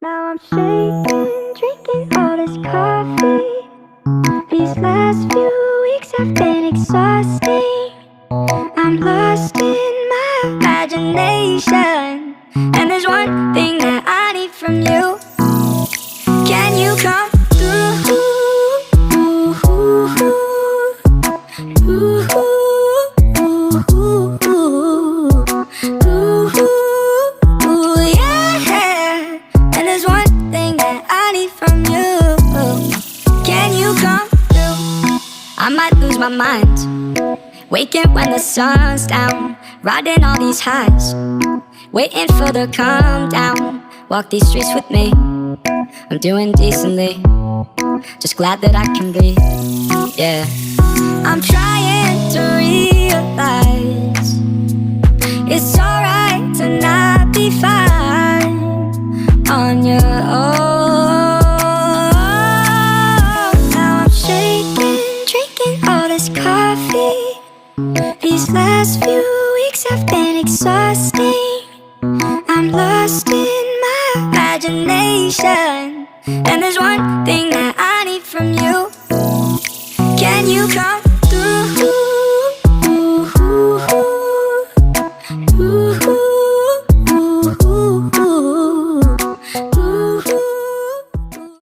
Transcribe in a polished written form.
Now I'm shaking, drinking all this coffee. These last few weeks have been exhausting. I'm lost in my imagination, and there's one thing that I need from you. Can you come through? Yeah. And there's one thing that I need from you. Can you come through? I might lose my mind, waking when the sun's down, riding all these highs, waiting for the calm down. Walk these streets with me, I'm doing decently, just glad that I can be, yeah. I'm trying to realize it's alright to not be fine on your own. Now I'm shaking, drinking all this coffee. These last few weeks have been exhausting. I'm lost in my imagination, and there's one thing that I need from you. Can you come